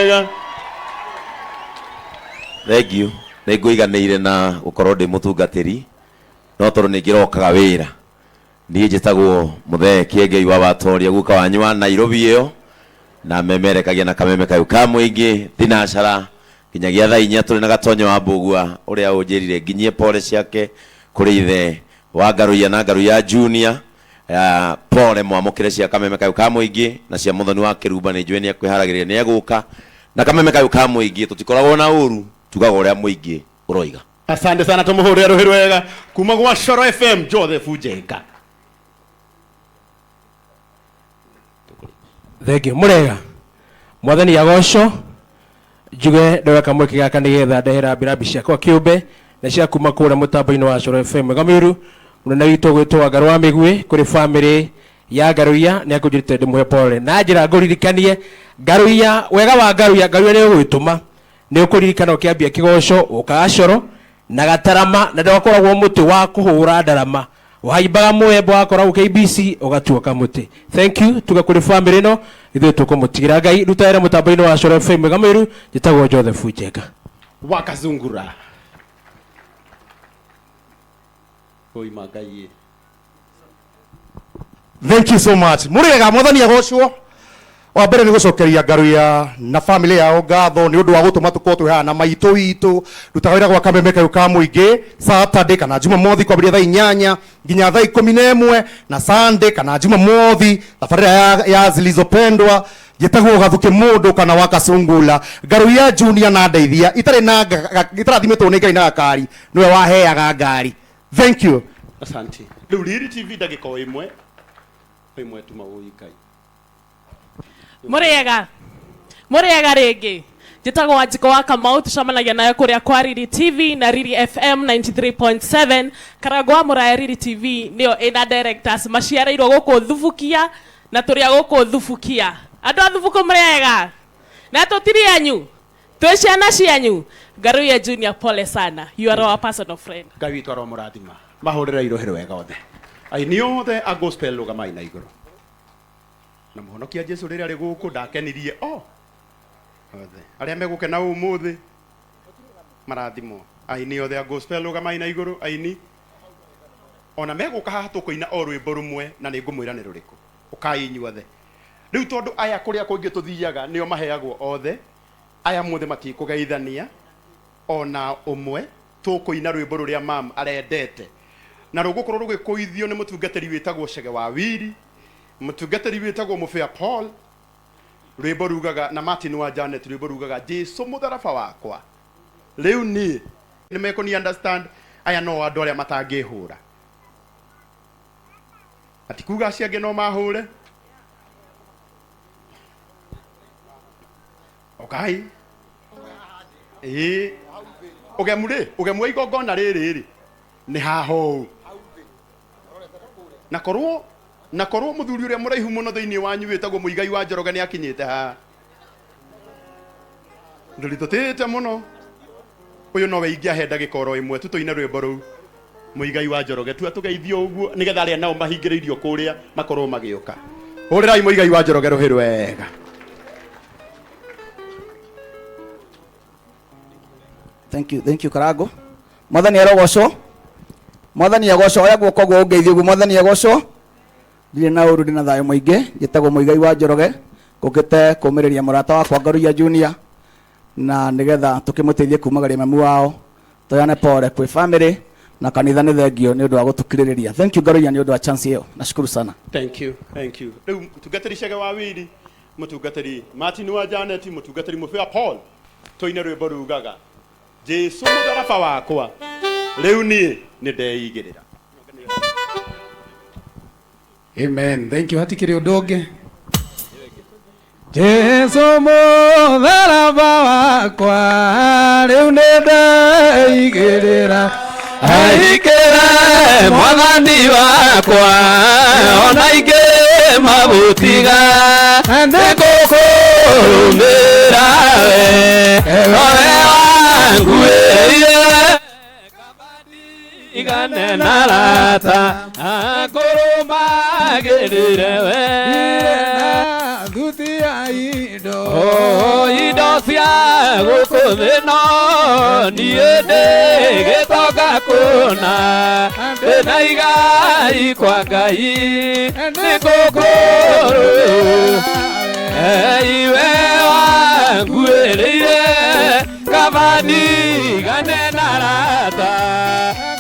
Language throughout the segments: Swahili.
wega. Thank you. Nĩngũiganĩire na gũkorwo ndĩ mũtungatĩri no tondũ nĩngĩrokaga wĩra. Niĩ njĩtagwo Mũthee Kiengei wa Watoria guka wanyu wa Nairobi ĩyo na memerekagia na kameme kayo ka mũingĩ thinacara nginyagia thaa 4 tũrĩ na Gatonyo wa Mbũgua ũrĩa ũnjĩrire nginyie pole ciake kũrĩ ithe wa Ngaruiya na Ngaruiya Junior pole mwamũkĩre cia kameme kayo ka mũingĩ na cia Mũthoni wa Kĩrumba nĩ njũĩ nĩ akwĩharagĩria nĩ egũka na kameme kayo ka mũingĩ tũtikoragwo na ũru tugaga ũrĩa mũingĩ ũroiga. Asante sana tumuhũrĩre rũhĩ rwega kuma gwa Coro FM Joseph Njenga. Thank you. Murega. Mwathani yagosho. Njuge ndweka mweke gaka nigetha ndehera birabi ciakwa kiumbe na cia kuma kũrĩa mũtambo-inĩ wa Coro FM Gamiru mũnene witũ gwĩtwo Ngaru wa Mĩgwi kũrĩ family ya Ngaruiya nĩ akũnjĩrĩte ndĩmũhe pole na njĩra ngũririkanie Ngaruiya wega wa Ngaruiya nĩ ũgwĩtũma nĩ ũkũririkana ũkĩambia kĩgoco ũkaga Coro na Gatarama na ndwakoragwo mũtĩ wa kũhũra ndarama waimbaga mwembo wakoragwo KBC ũgatuoka mũtĩ. Thank you tuga kũrĩ family no ithuĩ tũkũmũtigĩra Ngai rutaĩra mũtambo-inĩ wa Coro FM Gamiru njĩtagwo Joseph Njenga wakazungura oima Ngai. Thank you so much. Murega mwathani agocwo wa mbere nĩ gũcokeria Ngaruiya na family yao ngatho nĩ ũndũ wa gũtũma tũkorwo twĩhana maitũ witũ rutaga wĩra gwa kameme kayo ka mũingĩ Saturday kana Jumamothi kwambĩrĩria thaa 8 nginya thaa 11 na Sunday kana Jumamothi thabarĩra ya zilizopendwa njĩtagwo gathuke mũndũ kana wakasungula Ngaruiya Junior na ndeithia itarathimĩtwo nĩ Ngai na gakari nĩwe waheaga ngari. Thank you. Asante. Rĩu Riri TV ndagĩka ĩmwe tuma ũikai. Murega rĩngĩ njĩtagwo Wanjiko wa Kamau tucamanagia nayo kũrĩa kwa Riri TV na Riri FM 93.7 Karango wa Mũraya Riri TV nĩyo ĩna directors maciarĩirwo gũkũ Thubukia na tũrĩa gũkũ Thubukia andũ a Thubuku murega na tũtiri anyu twĩ ciana cianyu Ngaruiya Junior pole sana you are our personal friend. Ngai witũ aromũrathima mahũrĩra irohĩ wega othe aini othe a gospel rũgamai na igũrũ na mũhonokia Jesu rĩrĩa arĩ gũkũ ndakenirie othe arĩa megũkena ũmũthĩ marathimo aini othe a gospel rũgamai na igũrũ aini ona megũka haha tũkũina o rwĩmbo rũmwe na nĩ ngũmwĩra nĩ rũrĩkũ ũkai inyuothe rĩu tondũ aya kũrĩa kũingĩ tũthiaga nĩo maheagwo othe aya muothe matikũgeithania ona ũmwe tũkũina rwĩmbo rũrĩa mam arendete na rũgũkorwo rũgĩkũithio nĩ mũtungatĩri wĩtagwo Cege wa Wiri mũtungatĩri wĩtagwo Mũbĩa Paul rwĩmbo rugaga na Martin wa Janet rwĩmbo rugaga Jesu mũtharaba wakwa. Rĩu niĩ nĩ mekũni understand aya no andũ arĩa matangĩhũra atikuga acio angĩ no mahũre okay ũgemũ igongona rĩrĩ nĩ haho na korwo mũthuri ũrĩa mũraihu mũno thĩinĩ wanyu wĩtagwo Mũigai wa Njoroge nĩ akinyĩte ha ndũritũtĩte mũno ũyũ nowe ingĩahe ndagĩka oro ĩmwe tũtũine rwĩmbo rũu Mũigai wa Njoroge tu atũgeithio ũguo nĩgetha arĩa nao mahingĩrĩirio kũrĩa makorwo magĩũka. Hũrĩrai Mũigai wa Njoroge rũhĩ rwega. Thank you Karago. Mwathani arogocwo. Mwathani agocwo oya guoko gwo ngeithio guo Mwathani agocwo. Ndirĩ na ũru ndina thayũ mũingĩ njĩtagwo Mũigai wa Njoroge ngũkĩte kũmĩrĩria mũrata wakwa Ngaruiya Junior na nĩgetha tũkĩmũteithie kumagaria mamu wao toyane pole kwĩ family na kanitha nĩ thengio nĩ ũndũ wa gũtũkirĩrĩria. Thank you Ngaruiya nĩ ũndũ wa chance ĩyo nashukuru sana. Thank you. Rĩu mũtungatĩri Cege wa Wiri mũtungatĩri Martin wa Janet mũtungatĩri Mũbĩa Paul toine rwĩmbo rugaga Jesu mũtharaba wakwa. Rĩu niĩ nĩ ndeigĩrĩra. Amen. Thank you. Hatikĩrĩ ũndũ ũngĩ. Jesu mũtharaba wakwa rĩu nĩ ndeigĩrĩra aikĩre Mwathani wakwa ona ingĩ mabũtiga nĩ ngũkũrũmĩra we wanguĩrire igane na rata akũrũmagĩrĩre we thuti ya indo Oh, indo cia gũkũ thĩ no niĩ ndĩgĩtoka kũna ndĩna igai kwa Ngai nĩ ngũkũrũ iwe wanguĩrĩire kabani gane na rata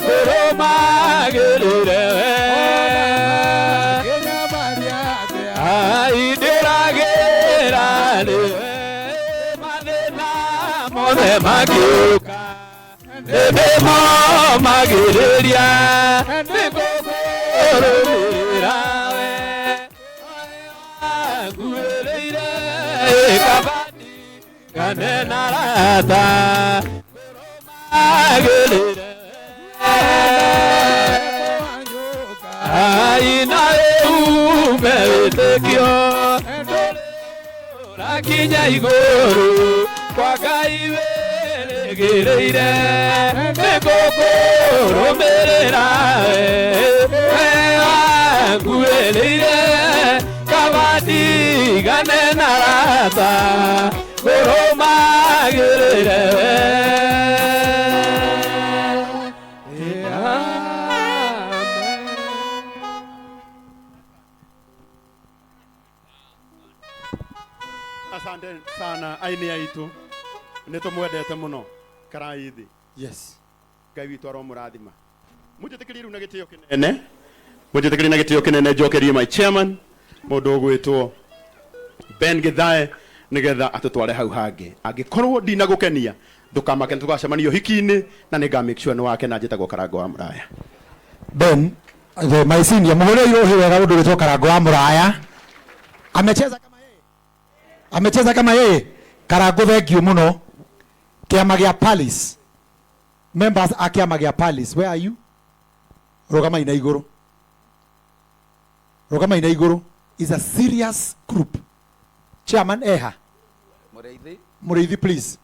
kũrũmagĩrĩre we ndĩragĩra nĩwe mathĩna mothe mangĩũka ndĩmomagĩrĩria nĩngũkũrũmĩrĩra we nguĩrĩire kabani gane na rata kũrũmagĩrĩre aina ume wĩtĩkio rakinya igũrũ kwa Ngai wĩrĩgĩrĩire nĩngũkũrũmĩrĩra we wanguĩrĩire kabandi gane na rata kũrũmagĩrĩre we Asante sana aini aitu nitumwendete muno karaithi. Yes. Ngai witũ aromũrathima. Mũnjĩtĩkĩrie na gĩtĩo kĩnene. Mũnjĩtĩkĩrie na gĩtĩo kĩnene njokerie my chairman mũndũ ũgwĩtwo Ben Githae nigetha atũtware hau hangĩ. Angĩkorwo ndinagũkenia ndũkamake tũgacemanio hiki-inĩ na nĩnga make sure nĩ wakena njĩtagwo Karango wa Mũraya. Ben, my senior mũhũre irohi wega ũndũ wĩtwo Karango wa Mũraya. Amecheza kama yeye. Karango thank you muno. Kĩama gĩa Palace. Members a kĩama gĩa Palace. Where are you? Rogama ina igũrũ. Rogama ina igũrũ is a serious group. Chairman eha. Mureithi please.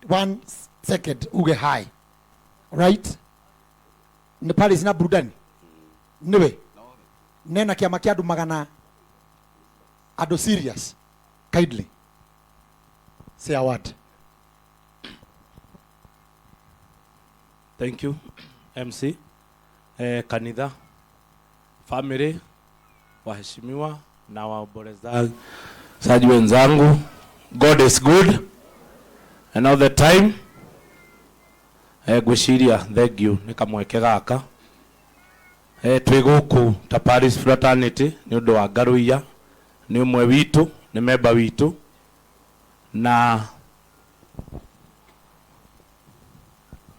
1 second uge high. Right? Ni Palace na burudani. Niwe. Nena kĩama kĩa andũ magana andũ serious. Kindly say a word. Thank you, MC, kanitha, family, waheshimiwa na waombolezaji wenzangu. God is good and all the time. Gwĩciria thank you nĩ kamweke gaka. Twĩ gũkũ ta Paris Fraternity nĩ ũndũ wa Ngaruiya nĩ ũmwe witũ nĩ member witũ na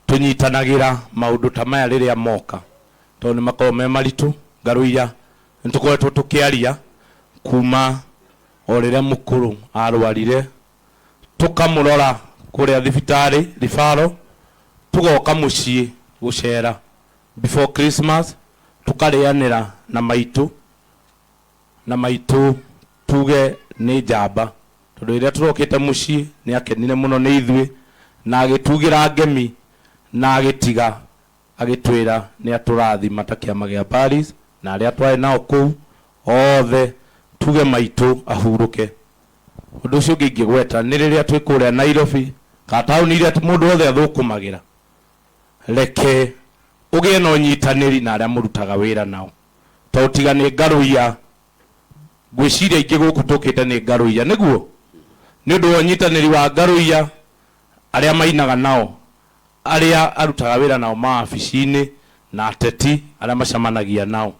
tunyitanagĩra maũndũ ta maya rĩrĩa moka tondũ nĩ makoragwo me maritũ. Ngaruiya nĩ tũkoretwo tũkĩaria kuma o rĩrĩa mũkũrũ arwarire tũkamũrora kũrĩa thibitarĩ rifaro tũgoka mũciĩ gũcera before Christmas tũkarĩanĩra na maitũ tuge nĩ njamba tondũ rĩrĩa tũrokĩte mũciĩ nĩ akenire mũno nĩ ithuĩ na agĩtugĩra ngemi na agĩtiga agĩtwĩra nĩ atũrathima ta kĩama gĩa Paris na arĩa twarĩ nao kũu othe tuge maitũ ahurũke. Ũndũ ũcio ũngĩ ingĩgweta nĩ rĩrĩa twĩ kũrĩa Nairobi ka taũni iria mũndũ wothe athũkũmagĩra reke ũgĩe na ũnyitanĩri na arĩa mũrutaga wĩra nao tondũ tiga nĩ Ngaruiya gwĩciria ingĩ gũkũ tũkĩte nĩ Ngaruiya nĩguo nĩ ũndũ wa ũnyitanĩri wa Ngaruiya arĩa mainaga nao arĩa arutaga wĩra nao maabici-inĩ na ateti arĩa macamanagia nao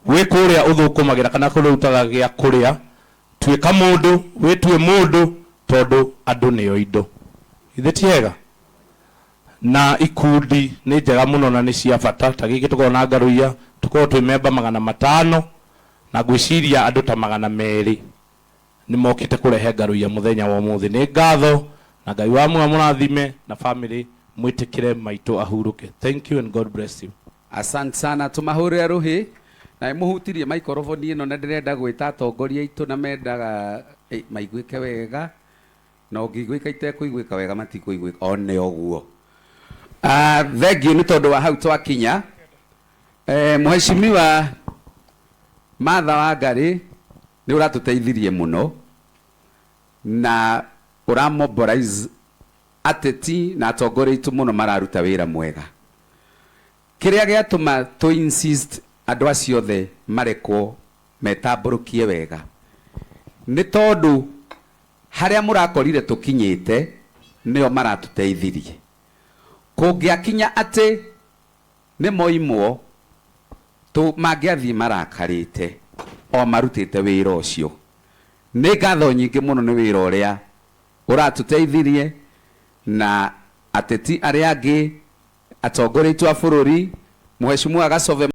wĩ kũrĩa ũthũkũmagĩra kana kũrĩa ũrutaga gĩa kũrĩa tuĩka mũndũ wĩtue mũndũ tondũ andũ nĩo indo ithe ti hega na ikundi nĩ njega mũno na nĩ cia bata ta gĩkĩ tũkorwo na Ngaruiya tũkorwo twĩ memba 500 na gwĩciria andũ ta 200 nĩ mokĩte kũrehe Ngaruiya mũthenya wa ũmũthĩ. Nĩ ngatho na Ngai wa muoyo mũrathime na family mwĩtĩkĩre maitũ ahurũke. Thank you and God bless you. Asante sana tumahũrĩre rũhĩ na mũhutirie maikrofoni ĩno na ndĩrenda gwĩta atongoria aitũ na mendaga maiguĩke wega na ũngĩiguĩka itekũiguĩka wega matikũiguĩka one ũguo. Thank you nĩ tondũ wa hau twakinya. Mheshimiwa Martha Wangari nĩ ũratũteithirie mũno na uramobilize ateti na atongoria itu muno mararuta wira mwega. Kiria giatuma to insist andu acio othe marekwo metamburukie wega ni tondu haria murakorire tukinyite nio maratuteithirie. Kungiakinya ati ni moimwo tu mangiathii marakarite o marutite wira ucio, ni ngatho nyingi muno ni wira uria uratuteithirie na ateti aria angi atongoria itu a bururi Mheshimiwa Gasove